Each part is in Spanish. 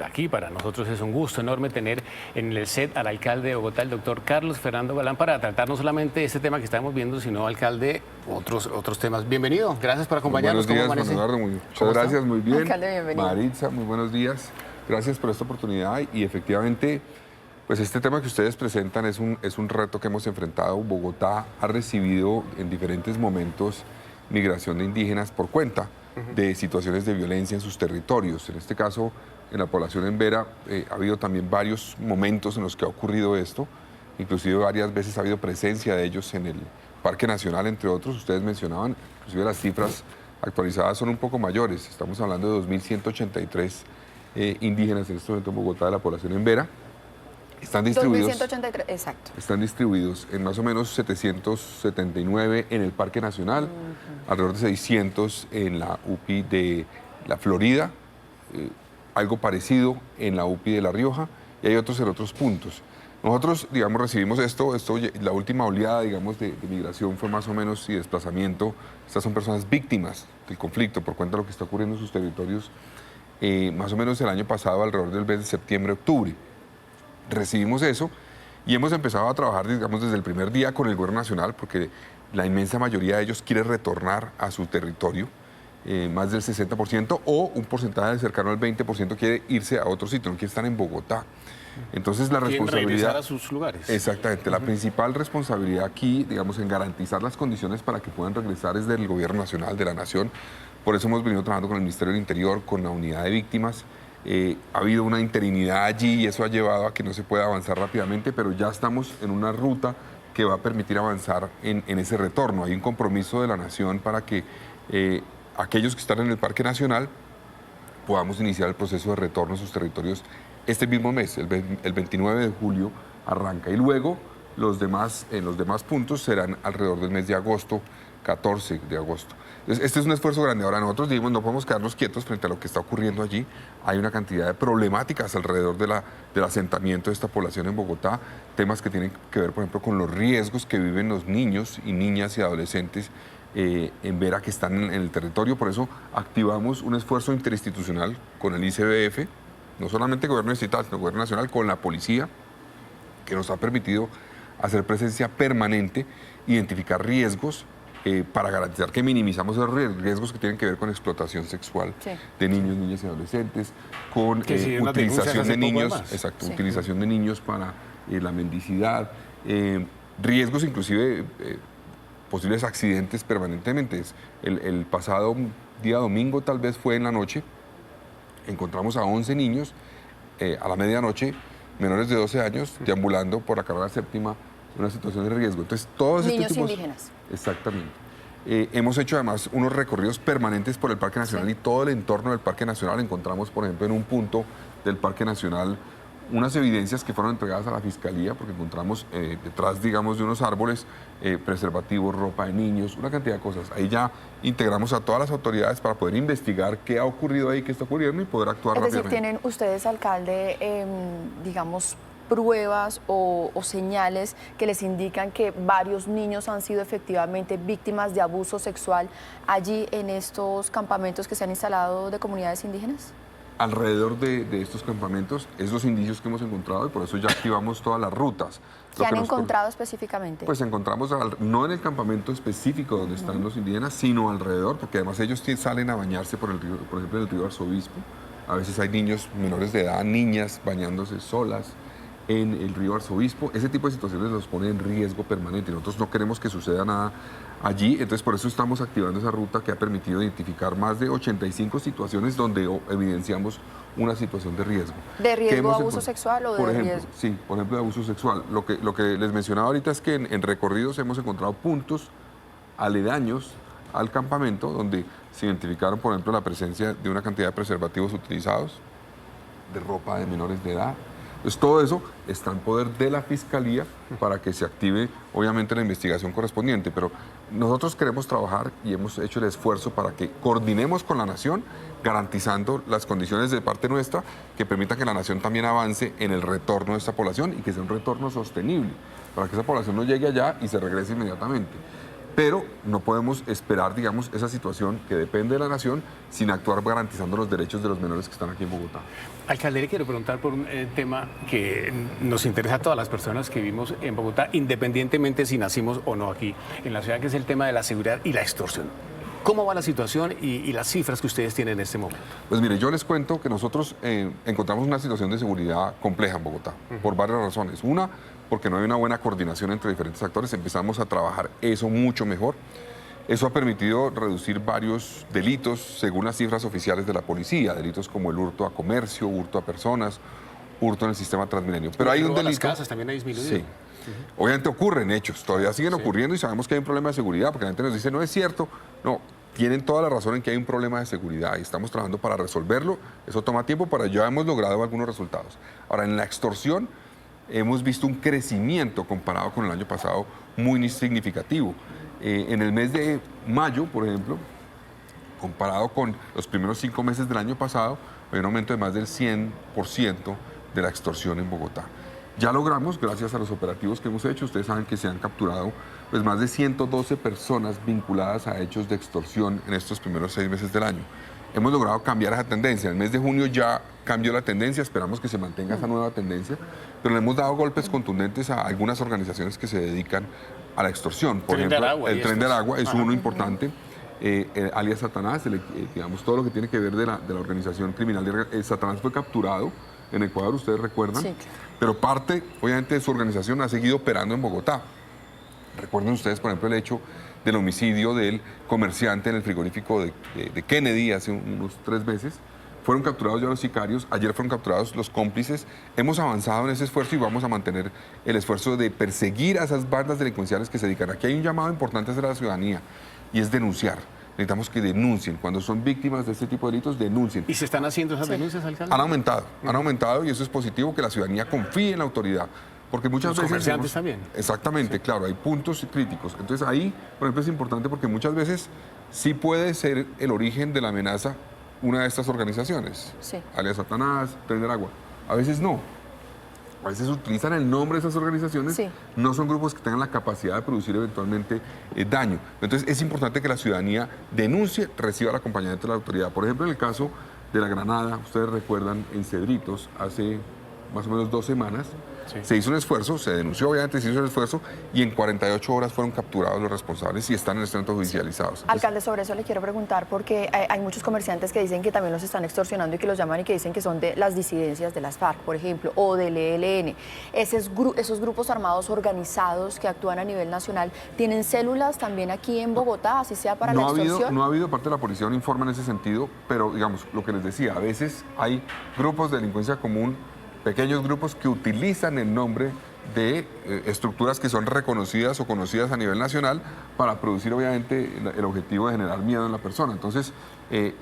aquí para nosotros es un gusto enorme tener en el set al alcalde de Bogotá, el doctor Carlos Fernando Galán, para tratar no solamente este tema que estamos viendo, sino, alcalde, otros temas. Bienvenido, gracias por acompañarnos. Buenos días, Juan Eduardo, muchas gracias, muy bien. Alcalde, bienvenido. Maritza, muy buenos días. Gracias por esta oportunidad y efectivamente, pues este tema que ustedes presentan es un reto que hemos enfrentado. Bogotá ha recibido en diferentes momentos migración de indígenas por cuenta de situaciones de violencia en sus territorios. En este caso, en la población en Vera ha habido también varios momentos en los que ha ocurrido esto. Inclusive varias veces ha habido presencia de ellos en el Parque Nacional, entre otros. Ustedes mencionaban, inclusive las cifras actualizadas son un poco mayores. Estamos hablando de 2.183 indígenas en este momento en Bogotá de la población en Vera. Están distribuidos, 2183, exacto. Están distribuidos en más o menos 779 en el Parque Nacional, alrededor de 600 en la UPI de la Florida, algo parecido en la UPI de La Rioja, y hay otros en otros puntos. Nosotros, digamos, recibimos esto, la última oleada, digamos, de migración fue más o menos, y desplazamiento. Estas son personas víctimas del conflicto por cuenta de lo que está ocurriendo en sus territorios, más o menos el año pasado, alrededor del mes de septiembre-octubre. Recibimos eso y hemos empezado a trabajar, digamos, desde el primer día con el gobierno nacional, porque la inmensa mayoría de ellos quiere retornar a su territorio, más del 60%, o un porcentaje cercano al 20% quiere irse a otro sitio, no quiere estar en Bogotá. Entonces la responsabilidad... regresar a sus lugares. Exactamente, la principal responsabilidad aquí, digamos, en garantizar las condiciones para que puedan regresar es del gobierno nacional, de la nación. Por eso hemos venido trabajando con el Ministerio del Interior, con la unidad de víctimas. Ha habido una interinidad allí y eso ha llevado a que no se pueda avanzar rápidamente, pero ya estamos en una ruta que va a permitir avanzar en ese retorno. Hay un compromiso de la nación para que aquellos que están en el Parque Nacional podamos iniciar el proceso de retorno a sus territorios este mismo mes, el 29 de julio arranca. Y luego los demás puntos serán alrededor del mes de agosto, 14 de agosto. Entonces, este es un esfuerzo grande. Ahora nosotros dijimos, no podemos quedarnos quietos frente a lo que está ocurriendo allí. Hay una cantidad de problemáticas alrededor del asentamiento de esta población en Bogotá, temas que tienen que ver, por ejemplo, con los riesgos que viven los niños y niñas y adolescentes en Vera que están en el territorio. Por eso activamos un esfuerzo interinstitucional con el ICBF, no solamente el gobierno distrital, sino el gobierno nacional, con la policía, que nos ha permitido hacer presencia permanente, identificar riesgos, para garantizar que minimizamos los riesgos que tienen que ver con explotación sexual de niños, niñas y adolescentes, con utilización de niños, utilización de niños para la mendicidad, riesgos inclusive posibles accidentes permanentemente. El pasado día domingo, tal vez fue en la noche, encontramos a 11 niños a la medianoche, menores de 12 años, deambulando por la carrera séptima, una situación de riesgo. Entonces, todos niños indígenas. Exactamente. Hemos hecho además unos recorridos permanentes por el Parque Nacional y todo el entorno del Parque Nacional. Encontramos, por ejemplo, en un punto del Parque Nacional unas evidencias que fueron entregadas a la Fiscalía, porque encontramos detrás, digamos, de unos árboles, preservativos, ropa de niños, una cantidad de cosas. Ahí ya integramos a todas las autoridades para poder investigar qué ha ocurrido ahí, qué está ocurriendo y poder actuar rápidamente. Es decir, ¿tienen ustedes, alcalde, digamos, pruebas o señales que les indican que varios niños han sido efectivamente víctimas de abuso sexual allí en estos campamentos que se han instalado de comunidades indígenas? Alrededor de estos campamentos, esos indicios que hemos encontrado, y por eso ya activamos todas las rutas. ¿Qué han encontrado específicamente? Pues encontramos, no en el campamento específico donde están los indígenas, sino alrededor, porque además ellos salen a bañarse por el río, por ejemplo, en el río Arzobispo. A veces hay niños menores de edad, niñas bañándose solas en el río Arzobispo. Ese tipo de situaciones los pone en riesgo permanente. Nosotros no queremos que suceda nada allí, entonces por eso estamos activando esa ruta que ha permitido identificar más de 85 situaciones donde evidenciamos una situación de riesgo. ¿De riesgo de abuso sexual o de riesgo? Sí, por ejemplo, de abuso sexual. Lo que les mencionaba ahorita es que en recorridos hemos encontrado puntos aledaños al campamento donde se identificaron, por ejemplo, la presencia de una cantidad de preservativos utilizados, de ropa de menores de edad. Entonces, todo eso está en poder de la Fiscalía para que se active, obviamente, la investigación correspondiente. Pero nosotros queremos trabajar y hemos hecho el esfuerzo para que coordinemos con la Nación, garantizando las condiciones de parte nuestra que permitan que la Nación también avance en el retorno de esta población y que sea un retorno sostenible, para que esa población no llegue allá y se regrese inmediatamente. pero no podemos esperar, digamos, esa situación que depende de la nación sin actuar garantizando los derechos de los menores que están aquí en Bogotá. Alcalde, le quiero preguntar por un tema que nos interesa a todas las personas que vivimos en Bogotá, independientemente si nacimos o no aquí en la ciudad, que es el tema de la seguridad y la extorsión. ¿Cómo va la situación y las cifras que ustedes tienen en este momento? Pues mire, yo les cuento que nosotros encontramos una situación de seguridad compleja en Bogotá, por varias razones. Una, porque no hay una buena coordinación entre diferentes actores, empezamos a trabajar eso mucho mejor. Eso ha permitido reducir varios delitos, según las cifras oficiales de la policía, delitos como el hurto a comercio, hurto a personas, hurto en el sistema Transmilenio. Pero hay un delito... las casas también ha disminuido. Sí. Obviamente ocurren hechos, todavía siguen ocurriendo y sabemos que hay un problema de seguridad, porque la gente nos dice, no es cierto, no, tienen toda la razón en que hay un problema de seguridad y estamos trabajando para resolverlo, eso toma tiempo, pero ya hemos logrado algunos resultados. Ahora, en la extorsión hemos visto un crecimiento comparado con el año pasado muy significativo. En el mes de mayo, por ejemplo, comparado con los primeros 5 meses del año pasado, hay un aumento de más del 100% de la extorsión en Bogotá. Ya logramos, gracias a los operativos que hemos hecho, ustedes saben que se han capturado pues, más de 112 personas vinculadas a hechos de extorsión en estos primeros 6 meses del año. Hemos logrado cambiar esa tendencia. En el mes de junio ya cambió la tendencia, esperamos que se mantenga esa nueva tendencia, pero le hemos dado golpes contundentes a algunas organizaciones que se dedican a la extorsión. Por ejemplo, el Tren de Aragua es uno importante. Alias Satanás, digamos, todo lo que tiene que ver de la organización criminal. Satanás fue capturado en Ecuador, ustedes recuerdan, sí, pero parte, obviamente, de su organización ha seguido operando en Bogotá. Recuerden ustedes, por ejemplo, el hecho del homicidio del comerciante en el frigorífico de Kennedy hace unos 3 meses. Fueron capturados ya los sicarios, ayer fueron capturados los cómplices. Hemos avanzado en ese esfuerzo y vamos a mantener el esfuerzo de perseguir a esas bandas delincuenciales que se dedican. Aquí hay un llamado importante hacia la ciudadanía y es denunciar. Necesitamos que denuncien. Cuando son víctimas de este tipo de delitos, denuncien. ¿Y se están haciendo esas denuncias, alcalde? Han aumentado y eso es positivo, que la ciudadanía confíe en la autoridad. Porque muchas veces... Los comerciantes también. Exactamente, claro, hay puntos críticos. Entonces ahí, por ejemplo, es importante porque muchas veces sí puede ser el origen de la amenaza una de estas organizaciones, alias Satanás, Tren de Aragua. A veces no. A veces utilizan el nombre de esas organizaciones, no son grupos que tengan la capacidad de producir eventualmente daño. Entonces es importante que la ciudadanía denuncie, reciba el acompañamiento de la autoridad. Por ejemplo, en el caso de la Granada, ustedes recuerdan, en Cedritos, hace más o menos 2 semanas, se hizo un esfuerzo, se denunció, obviamente se hizo el esfuerzo y en 48 horas fueron capturados los responsables y están en este momento judicializados. Entonces, alcalde, sobre eso le quiero preguntar porque hay muchos comerciantes que dicen que también los están extorsionando y que los llaman y que dicen que son de las disidencias de las FARC, por ejemplo, o del ELN. Esos grupos armados organizados que actúan a nivel nacional, ¿tienen células también aquí en Bogotá, así sea para la extorsión? No ha habido parte de la policía un informe en ese sentido, pero digamos, lo que les decía, a veces hay grupos de delincuencia común, pequeños grupos que utilizan el nombre de estructuras que son reconocidas o conocidas a nivel nacional para producir obviamente el objetivo de generar miedo en la persona. Entonces,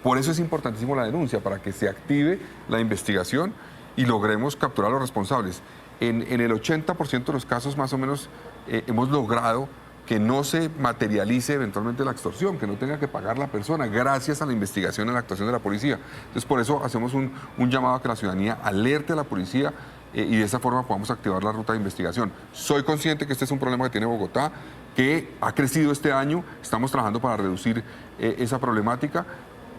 por eso es importantísimo la denuncia, para que se active la investigación y logremos capturar a los responsables. En el 80% de los casos más o menos hemos logrado que no se materialice eventualmente la extorsión, que no tenga que pagar la persona, gracias a la investigación y la actuación de la policía. Entonces, por eso hacemos un llamado a que la ciudadanía alerte a la policía y de esa forma podamos activar la ruta de investigación. Soy consciente que este es un problema que tiene Bogotá, que ha crecido este año, estamos trabajando para reducir esa problemática.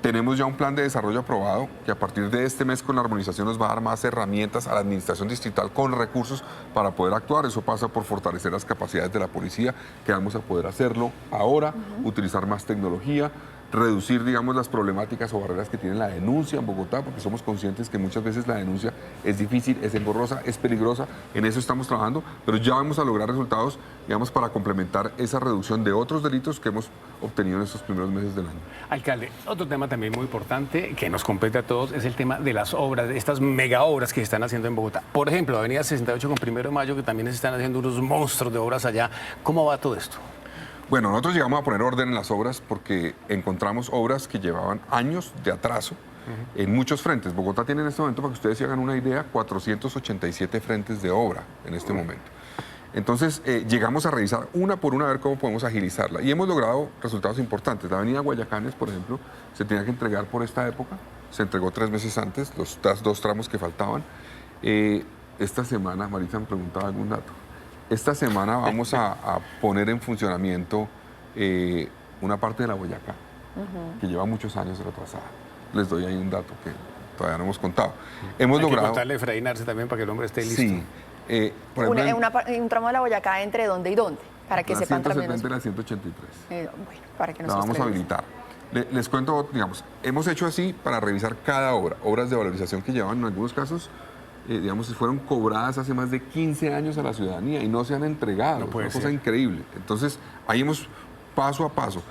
Tenemos ya un plan de desarrollo aprobado que a partir de este mes con la armonización nos va a dar más herramientas a la administración distrital con recursos para poder actuar. Eso pasa por fortalecer las capacidades de la policía, que vamos a poder hacerlo ahora, utilizar más tecnología, reducir, digamos, las problemáticas o barreras que tiene la denuncia en Bogotá, porque somos conscientes que muchas veces la denuncia es difícil, es engorrosa, es peligrosa. En eso estamos trabajando, pero ya vamos a lograr resultados, digamos, para complementar esa reducción de otros delitos que hemos obtenido en estos primeros meses del año. Alcalde, otro tema también muy importante que nos compete a todos es el tema de las obras, de estas mega obras que se están haciendo en Bogotá. Por ejemplo, Avenida 68 con 1 de Mayo, que también se están haciendo unos monstruos de obras allá. ¿Cómo va todo esto? Bueno, nosotros llegamos a poner orden en las obras porque encontramos obras que llevaban años de atraso en muchos frentes. Bogotá tiene en este momento, para que ustedes se hagan una idea, 487 frentes de obra en este momento. Entonces, llegamos a revisar una por una a ver cómo podemos agilizarla y hemos logrado resultados importantes. La avenida Guayacanes, por ejemplo, se tenía que entregar por esta época, se entregó 3 meses antes, los 2 tramos que faltaban. Esta semana, Marisa me preguntaba algún dato. Esta semana vamos a poner en funcionamiento una parte de la Boyacá, que lleva muchos años retrasada. Les doy ahí un dato que todavía no hemos contado. Hemos Hay logrado... que contarle a Efraín Arce también para que el hombre esté listo. Sí. Por ejemplo, Un tramo de la Boyacá entre dónde y dónde, para que la sepan también. 170 y la 183. Bueno, para que nos La vamos a habilitar. Les cuento, digamos, hemos hecho así para revisar cada obra, obras de valorización que llevan en algunos casos, digamos, fueron cobradas hace más de 15 años a la ciudadanía y no se han entregado. No puede es una cosa ser. increíble. Entonces, ahí hemos paso a paso.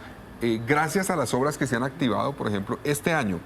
Gracias a las obras que se han activado, por ejemplo, este año,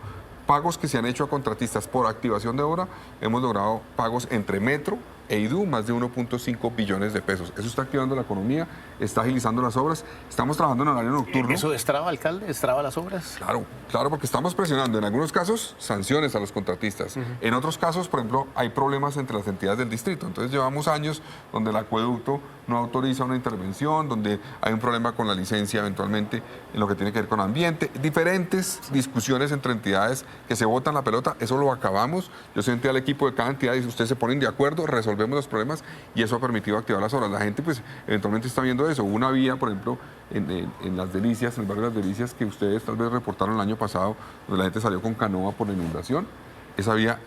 pagos que se han hecho a contratistas por activación de obra, hemos logrado pagos entre Metro e IDU, más de 1.5 billones de pesos. Eso está activando la economía, está agilizando las obras. Estamos trabajando en horario nocturno. ¿Eso destraba, alcalde? ¿Destraba las obras? Claro, claro, porque estamos presionando. En algunos casos, sanciones a los contratistas. En otros casos, por ejemplo, hay problemas entre las entidades del distrito. Entonces, llevamos años donde el acueducto no autoriza una intervención, donde hay un problema con la licencia eventualmente en lo que tiene que ver con ambiente. Diferentes discusiones entre entidades que se botan la pelota. Eso lo acabamos. Yo senté al equipo de cada entidad y ustedes se ponen de acuerdo, resolvemos los problemas y eso ha permitido activar las obras. La gente, pues, eventualmente está viendo eso. Hubo una vía, por ejemplo, en Las Delicias, en el barrio de Las Delicias, que ustedes tal vez reportaron el año pasado, donde la gente salió con canoa por la inundación. Esa vía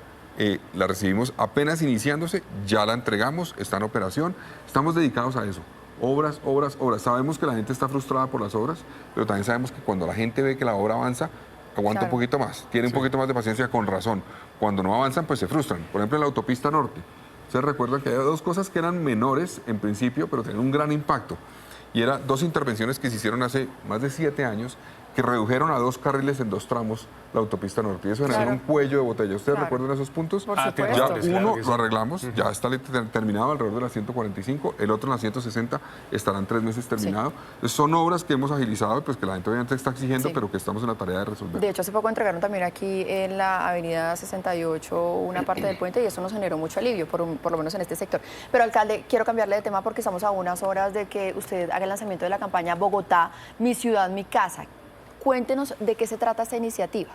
la recibimos apenas iniciándose, ya la entregamos, está en operación. Estamos dedicados a eso. Obras, obras, obras. Sabemos que la gente está frustrada por las obras, pero también sabemos que cuando la gente ve que la obra avanza, aguanta un poquito más, tiene un poquito más de paciencia con razón. Cuando no avanzan, pues se frustran. Por ejemplo, en la autopista norte. Ustedes recuerdan que había dos cosas que eran menores en principio, pero tenían un gran impacto. Y eran dos intervenciones que se hicieron hace más de 7 años, que redujeron a 2 carriles en 2 tramos la autopista norte. Y eso generó un cuello de botella. ¿Ustedes recuerdan esos puntos? Por Ya supuesto. uno lo arreglamos, ya está terminado alrededor de las 145, el otro en las 160 estará en 3 meses terminado. Entonces, son obras que hemos agilizado y pues que la gente obviamente está exigiendo, pero que estamos en la tarea de resolver. De hecho, hace poco entregaron también aquí en la avenida 68 una parte del puente y eso nos generó mucho alivio, por lo menos en este sector. Pero, alcalde, quiero cambiarle de tema porque estamos a unas horas de que usted haga el lanzamiento de la campaña Bogotá, mi ciudad, mi casa. Cuéntenos de qué se trata esta iniciativa.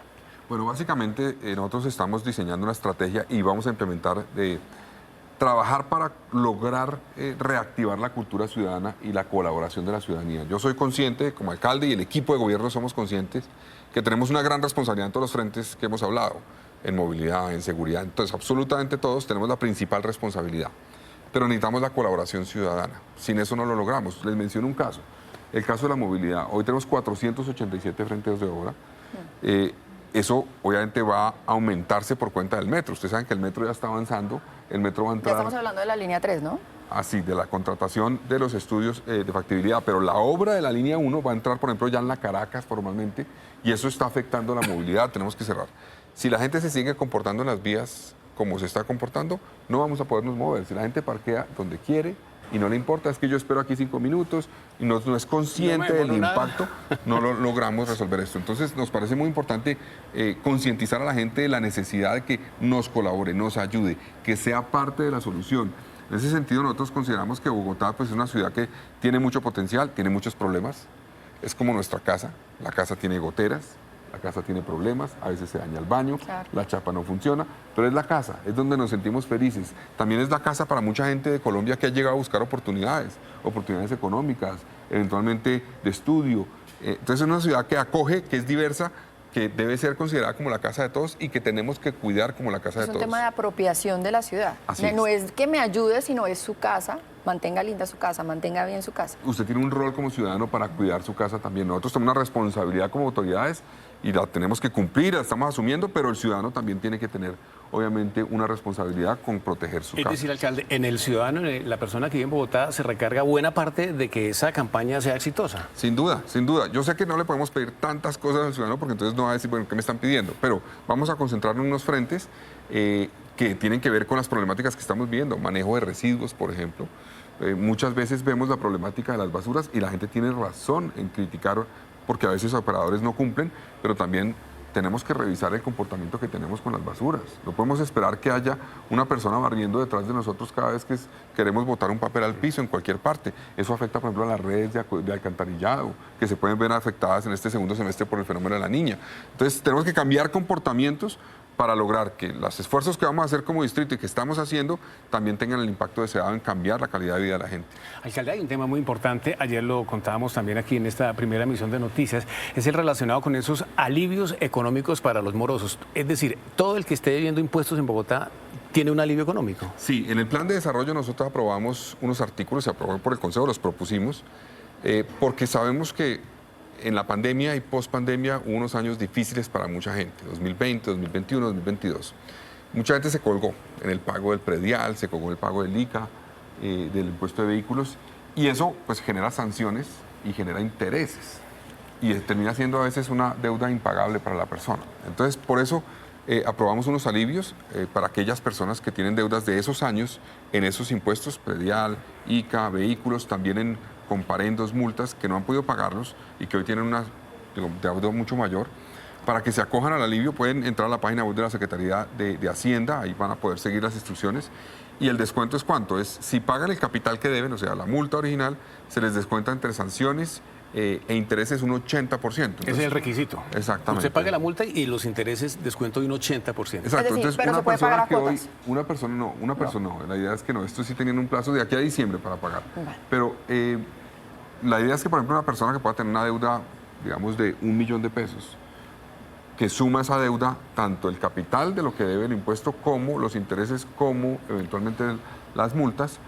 Bueno, básicamente nosotros estamos diseñando una estrategia y vamos a implementar trabajar para lograr reactivar la cultura ciudadana y la colaboración de la ciudadanía. Yo soy consciente, como alcalde y el equipo de gobierno somos conscientes, que tenemos una gran responsabilidad en todos los frentes que hemos hablado, en movilidad, en seguridad. Entonces, absolutamente todos tenemos la principal responsabilidad. Pero necesitamos la colaboración ciudadana. Sin eso no lo logramos. Les menciono un caso. El caso de la movilidad. Hoy tenemos 487 frentes de obra. Eso obviamente va a aumentarse por cuenta del metro. Ustedes saben que el metro ya está avanzando. El metro va a Ya entrar... estamos hablando de la línea 3, ¿no? Así, de la contratación de los estudios de factibilidad. Pero la obra de la línea 1 va a entrar, por ejemplo, ya en la Caracas formalmente. Y eso está afectando la movilidad. Tenemos que cerrar. Si la gente se sigue comportando en las vías como se está comportando, no vamos a podernos mover. Si la gente parquea donde quiere y no le importa, es que yo espero aquí 5 minutos y no es consciente del impacto, no lo logramos resolver esto. Entonces nos parece muy importante concientizar a la gente de la necesidad de que nos colabore, nos ayude, que sea parte de la solución. En ese sentido nosotros consideramos que Bogotá pues, es una ciudad que tiene mucho potencial, tiene muchos problemas, es como nuestra casa, la casa tiene goteras, la casa tiene problemas, a veces se daña el baño, la chapa no funciona, pero es la casa, es donde nos sentimos felices. También es la casa para mucha gente de Colombia que ha llegado a buscar oportunidades económicas, eventualmente de estudio. Entonces es una ciudad que acoge, que es diversa, que debe ser considerada como la casa de todos y que tenemos que cuidar como la casa de todos. Es un tema de apropiación de la ciudad. Así no es que me ayude, sino es su casa. Mantenga linda su casa, mantenga bien su casa. Usted tiene un rol como ciudadano para cuidar su casa también. Nosotros tenemos una responsabilidad como autoridades y la tenemos que cumplir, la estamos asumiendo, pero el ciudadano también tiene que tener, obviamente, una responsabilidad con proteger su casa. Es decir, alcalde, en el ciudadano, en la persona que vive en Bogotá, se recarga buena parte de que esa campaña sea exitosa. Sin duda, sin duda. Yo sé que no le podemos pedir tantas cosas al ciudadano porque entonces no va a decir, bueno, ¿qué me están pidiendo? Pero vamos a concentrarnos en unos frentes que tienen que ver con las problemáticas que estamos viendo. Manejo de residuos, por ejemplo. Muchas veces vemos la problemática de las basuras y la gente tiene razón en criticar porque a veces los operadores no cumplen, pero también tenemos que revisar el comportamiento que tenemos con las basuras. No podemos esperar que haya una persona barriendo detrás de nosotros cada vez que queremos botar un papel al piso en cualquier parte. Eso afecta, por ejemplo, a las redes de alcantarillado, que se pueden ver afectadas en este segundo semestre por el fenómeno de la niña. Entonces, tenemos que cambiar comportamientos para lograr que los esfuerzos que vamos a hacer como distrito y que estamos haciendo también tengan el impacto deseado en cambiar la calidad de vida de la gente. Alcalde, hay un tema muy importante, ayer lo contábamos también aquí en esta primera emisión de noticias, es el relacionado con esos alivios económicos para los morosos. Es decir, todo el que esté debiendo impuestos en Bogotá tiene un alivio económico. Sí, en el plan de desarrollo nosotros aprobamos unos artículos, se aprobó por el Consejo, los propusimos, porque sabemos que en la pandemia y post-pandemia hubo unos años difíciles para mucha gente, 2020, 2021, 2022. Mucha gente se colgó en el pago del predial, se colgó en el pago del ICA, del impuesto de vehículos, y eso pues genera sanciones y genera intereses, y termina siendo a veces una deuda impagable para la persona. Entonces, por eso aprobamos unos alivios para aquellas personas que tienen deudas de esos años en esos impuestos, predial, ICA, vehículos, también en comparendos, multas, que no han podido pagarlos y que hoy tienen una deuda mucho mayor. Para que se acojan al alivio pueden entrar a la página web de la Secretaría de Hacienda, ahí van a poder seguir las instrucciones. Y el descuento es ¿cuánto? Es si pagan el capital que deben, o sea, la multa original, se les descuenta entre sanciones e intereses un 80%. Entonces, ese es el requisito. Exactamente. Usted paga la multa y los intereses descuento de un 80%. Exacto, Es decir, entonces pero una se puede pagar persona a que hoy, cuotas. una persona no, la idea es que no, esto sí tenían un plazo de aquí a diciembre para pagar. Vale. Pero la idea es que, por ejemplo, una persona que pueda tener una deuda, digamos, de 1 millón de pesos, que suma esa deuda tanto el capital de lo que debe el impuesto como los intereses, como eventualmente las multas,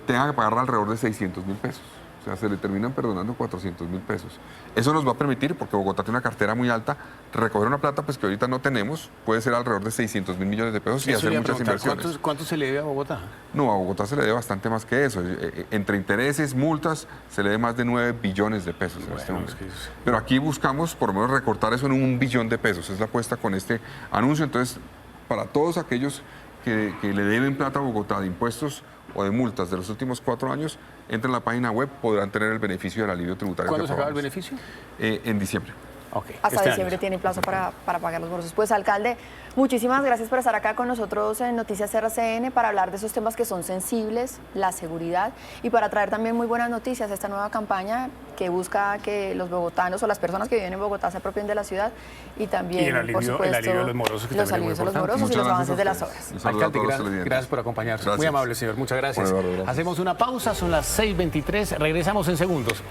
tenga que pagar alrededor de 600.000 pesos. O sea, se le terminan perdonando 400.000 pesos. Eso nos va a permitir, porque Bogotá tiene una cartera muy alta, recoger una plata pues que ahorita no tenemos, puede ser alrededor de 600.000 millones de pesos y Eso hacer le iba a muchas preguntar, inversiones. ¿cuánto se le debe a Bogotá? No, a Bogotá se le debe bastante más que eso. Entre intereses, multas, se le debe más de 9 billones de pesos en este Bueno, momento. es que es- Pero aquí buscamos por lo menos recortar eso en 1 billón de pesos. Es la apuesta con este anuncio. Entonces, para todos aquellos que le deben plata a Bogotá de impuestos o de multas de los últimos 4 años, entren a la página web, podrán tener el beneficio del alivio tributario. ¿Cuándo que se acaba el aprobamos. beneficio? En diciembre. Ok, Hasta este diciembre año. tiene plazo para pagar los morosos. Pues, alcalde, muchísimas gracias por estar acá con nosotros en Noticias RCN para hablar de esos temas que son sensibles, la seguridad, y para traer también muy buenas noticias a esta nueva campaña que busca que los bogotanos o las personas que viven en Bogotá se apropien de la ciudad y también, Y el alivio- por el supuesto, alivio de los morosos, que los también es muy alivios a los importante. morosos y Muchas los gracias avances a de las ustedes. obras. Un saludo a Alcalde, todos los gracias, televidentes. gracias por acompañarnos. Gracias. Muy amable, señor. Muchas gracias. Bueno, Eduardo, gracias. Hacemos una pausa, son las 6:23. Regresamos en segundos.